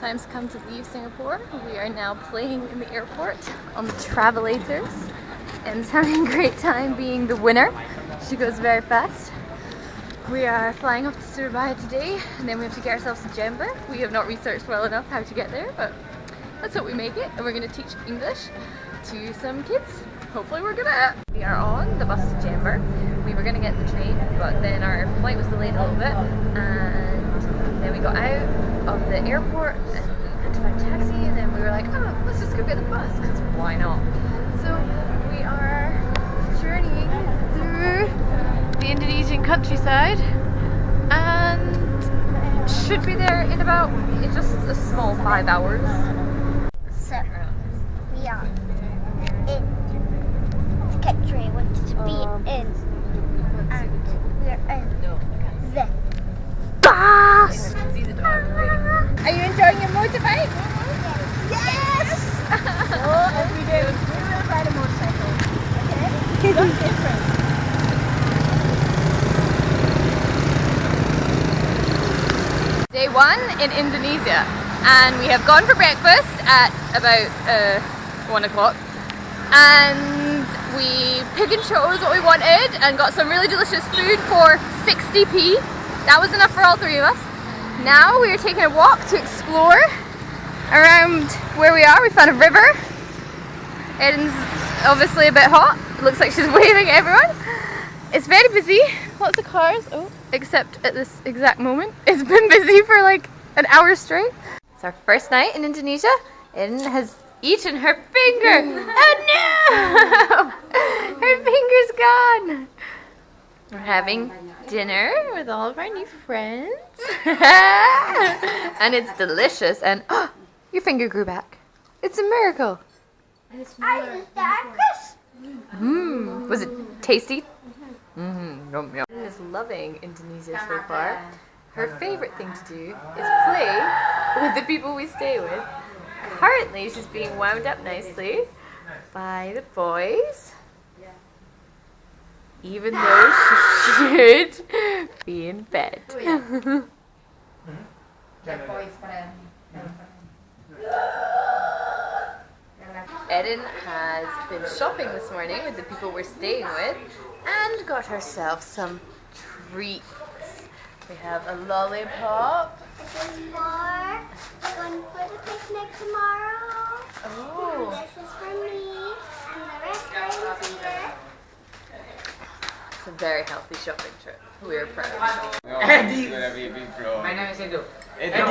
time's come to leave Singapore. We are now playing in the airport on the Travelators and having a great time being the winner. She goes very fast. We are flying off to Surabaya today, and then we have to get ourselves to Jember. We have not researched well enough how to get there, but let's hope we make it. And we're going to teach English to some kids. Hopefully we're gonna. We are on the bus to Jember. We were gonna get the train, but then our flight was delayed a little bit, and then we got out of the airport and had to find a taxi, and then we were like, oh, let's just go get the bus, because why not? So we are journeying through the Indonesian countryside, and should be there in about just a small 5 hours. So we are in the country I wanted to be in, and we're in the bus. Are you enjoying your motorbike? Yes! Oh, every day we will ride a motorcycle. Okay? Look different. Day one in Indonesia, and we have gone for breakfast at about 1 o'clock, and we pick and chose what we wanted and got some really delicious food for 60p. That was enough for all three of us. Now we are taking a walk to explore around where we are. We found a river. Erin's obviously a bit hot. It looks like she's waving at everyone. It's very busy, lots of cars. Oh, except at this exact moment. It's been busy for like an hour straight. It's our first night in Indonesia. Erin has eaten her finger. Oh no! Her finger's gone. We're having dinner with all of our new friends. And it's delicious, and oh, your finger grew back. It's a miracle. Was it tasty? Yum yum. Is loving Indonesia so far. Her favorite thing to do is play with the people we stay with. Currently, she's being wound up nicely by the boys, even though she should be in bed. Erin has been shopping this morning with the people we're staying with and got herself some treats. We have a lollipop. Going for the picnic tomorrow. Oh. And this is for me, and the rest are here. It's a very healthy shopping trip. We are proud. Eddie. My name is Edo. Eddie.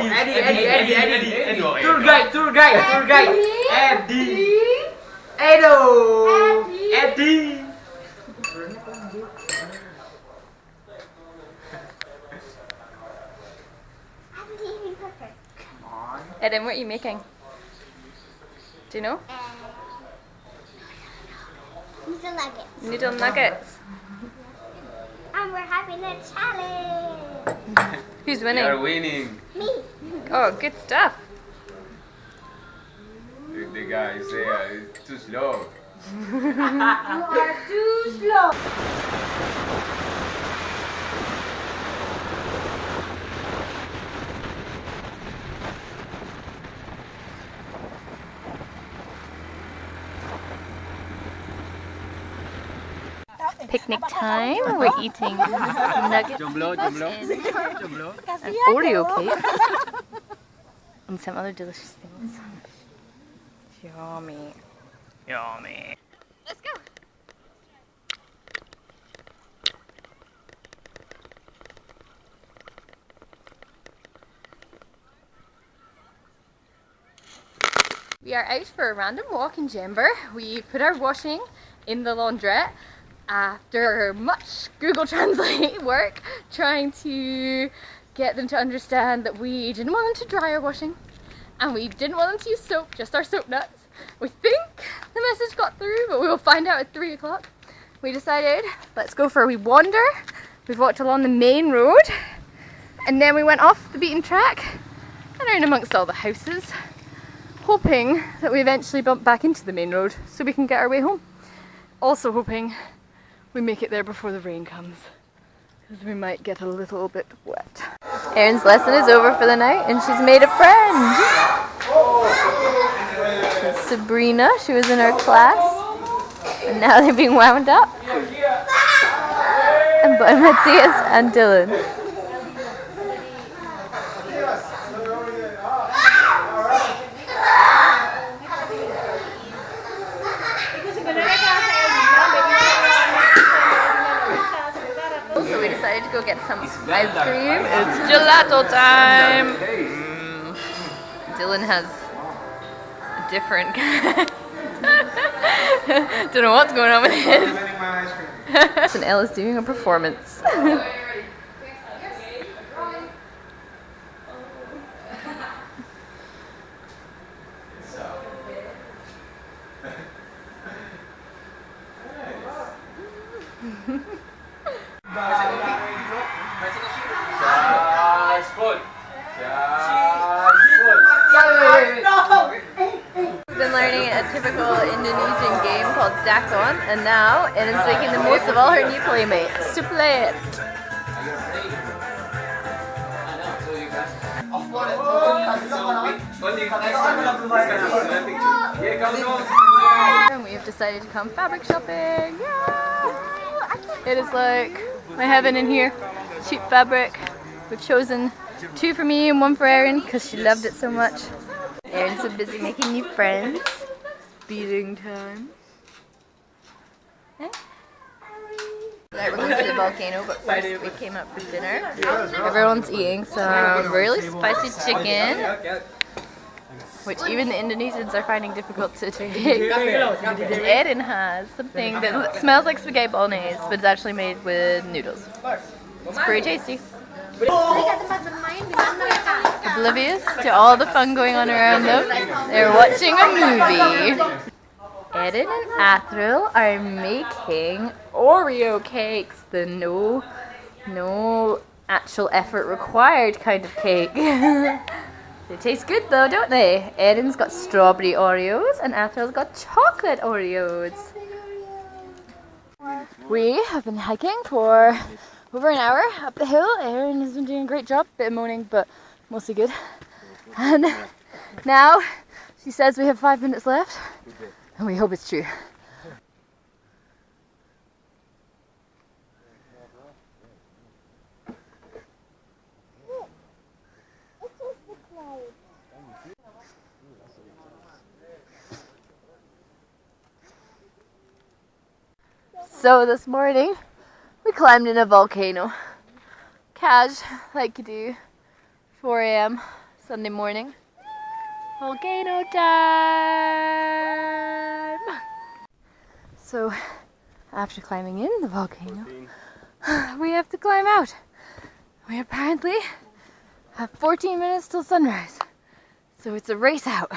Tour guide. Eddie. Edo. Eddie. Erin, what are you making? Do you know? Noodle nuggets. Noodle nuggets. And we're having a challenge. Who's You winning? are winning. Me. Oh, good stuff. The guy say it's too slow. You are too slow. Picnic time. We're eating nuggets Jomblo. and Oreo cakes and some other delicious things. Yummy. Yummy. Let's go. We are out for a random walk in Jember. We put our washing in the laundrette after much Google Translate work, trying to get them to understand that we didn't want them to dry our washing and we didn't want them to use soap, just our soap nuts. We think the message got through, but we will find out at 3 o'clock. We decided, let's go for a wee wander. We've walked along the main road and then we went off the beaten track and around amongst all the houses, hoping that we eventually bump back into the main road so we can get our way home. Also hoping we make it there before the rain comes, because we might get a little bit wet. Erin's lesson is over for the night and she's made a friend. Sabrina. She was in our class. And now they're being wound up. And by Matthias and Dylan. So we decided to go get some ice cream. It's gelato time! Dylan has a different don't know what's going on with his. And Ella's doing a performance. Spoilt. We've been learning a typical Indonesian game called dakon, and now Erin's making the most of all her new playmates to play it. And we have decided to come fabric shopping. Yeah! It is like my heaven in here. Cheap fabric. We've chosen 2 for me and 1 for Erin because she loved it so much. Erin's so busy making new friends. Speeding time. Right, we're going to the volcano, but first we came out for dinner. Everyone's eating some really spicy chicken, which even the Indonesians are finding difficult to take. Erin has something that smells like spaghetti bolognese, but it's actually made with noodles. It's pretty tasty. Oblivious to all the fun going on around them, they're watching a movie. Erin and Athril are making Oreo cakes, the no actual effort required kind of cake. They taste good though, don't they? Erin's got strawberry Oreos and Athril's got chocolate Oreos. We have been hiking for over an hour up the hill. Erin has been doing a great job, bit of moaning, but mostly good. And now she says we have 5 minutes left, and we hope it's true. So this morning, we climbed in a volcano. Cash, like you do, 4 a.m. Sunday morning. Volcano time! So, after climbing in the volcano, we have to climb out. We apparently have 14 minutes till sunrise. So it's a race out.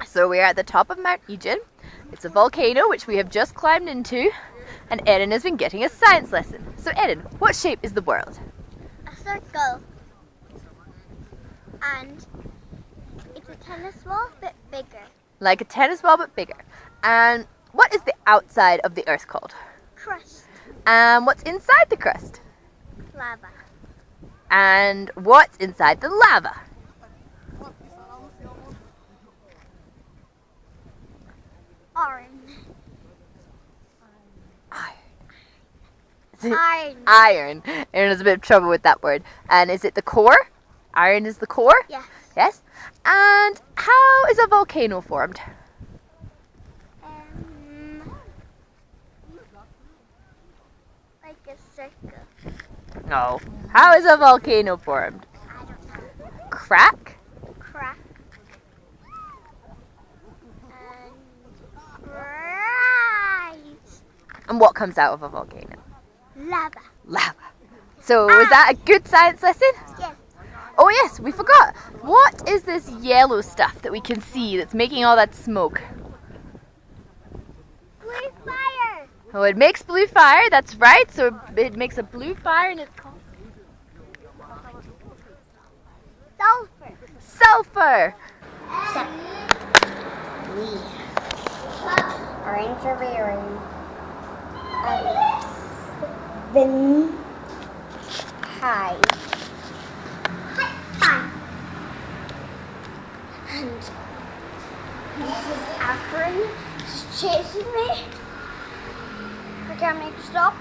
So we are at the top of Mount Egypt. It's a volcano which we have just climbed into, and Erin has been getting a science lesson. So Erin, what shape is the world? A circle. And it's a tennis ball but bigger. Like a tennis ball but bigger. And what is the outside of the earth called? Crust. And what's inside the crust? Lava. And what's inside the lava? Iron. Iron. Iron. Erin has a bit of trouble with that word. And is it the core? Iron is the core? Yes. Yes. And how is a volcano formed? Like a circle. No. How is a volcano formed? I don't know. Crack? Crack. And rise. And what comes out of a volcano? Lava. Lava. So was that a good science lesson? Yes. Oh yes, we forgot. What is this yellow stuff that we can see that's making all that smoke? Blue fire. Oh, it makes blue fire, that's right. So it makes a blue fire and it's called Sulfur. sulfur. We are interviewing been high. Erin is chasing me. I can't make a stop.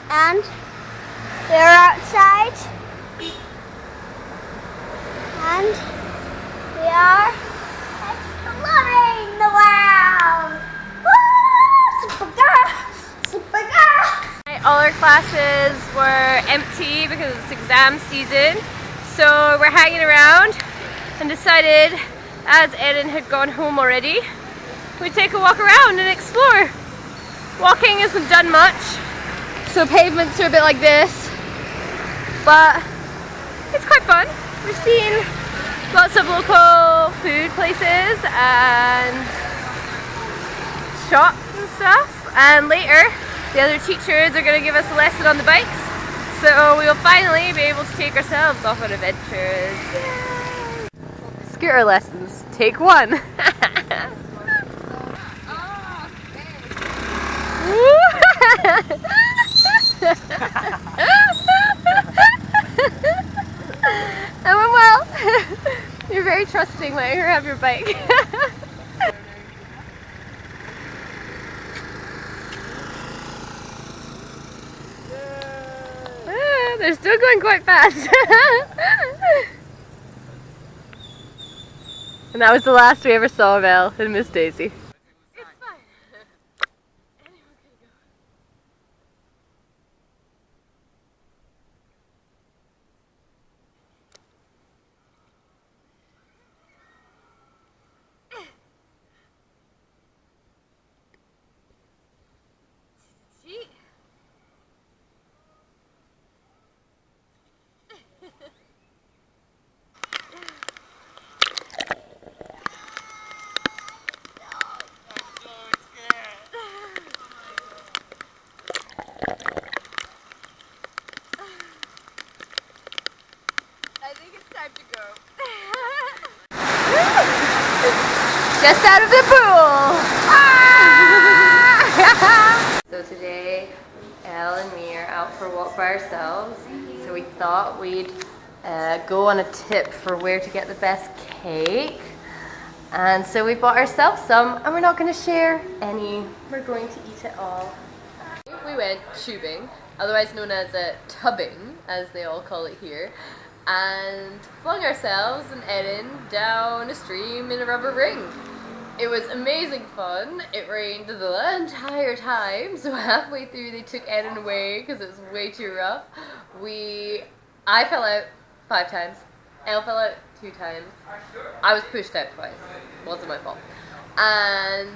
And they're outside. And we are exploring the world. Woo! Super girl! Super girl! All our classes were empty because it's exam season, so we're hanging around and decided, as Erin had gone home already, we'd take a walk around and explore. Walking isn't done much, so pavements are a bit like this, but it's quite fun. We've seen lots of local food places and shops and stuff, and later the other teachers are going to give us a lesson on the bikes, so we will finally be able to take ourselves off on adventures. Yay! Scooter lessons, take 1. That went well. You're very trusting, letting her have your bike. They're still going quite fast. And that was the last we ever saw of Elle and Miss Daisy. It's fine. Anyone can go. Gee. I think it's time to go. Just out of the pool! So today, Elle and me are out for a walk by ourselves. So we thought we'd go on a tip for where to get the best cake. And so we bought ourselves some, and we're not going to share any. We're going to eat it all. We went tubing, otherwise known as tubbing, as they all call it here, and flung ourselves and Erin down a stream in a rubber ring. It was amazing fun. It rained the entire time, so halfway through they took Erin away because it was way too rough. I fell out 5 times. Elle fell out 2 times. I was pushed out twice. It wasn't my fault. And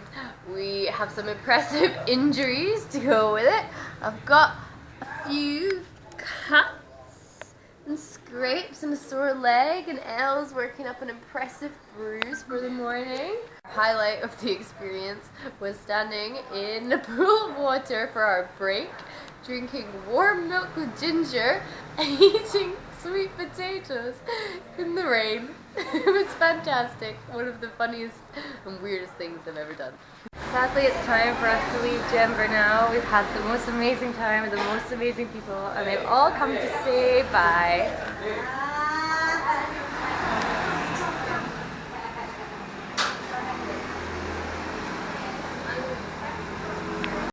we have some impressive injuries to go with it. I've got a few cuts and scrapes and a sore leg, and Elle's working up an impressive bruise for the morning. Highlight of the experience was standing in a pool of water for our break, drinking warm milk with ginger and eating sweet potatoes in the rain. It was fantastic. One of the funniest and weirdest things I've ever done. Sadly, it's time for us to leave Jember now. We've had the most amazing time with the most amazing people, and they've all come to say bye.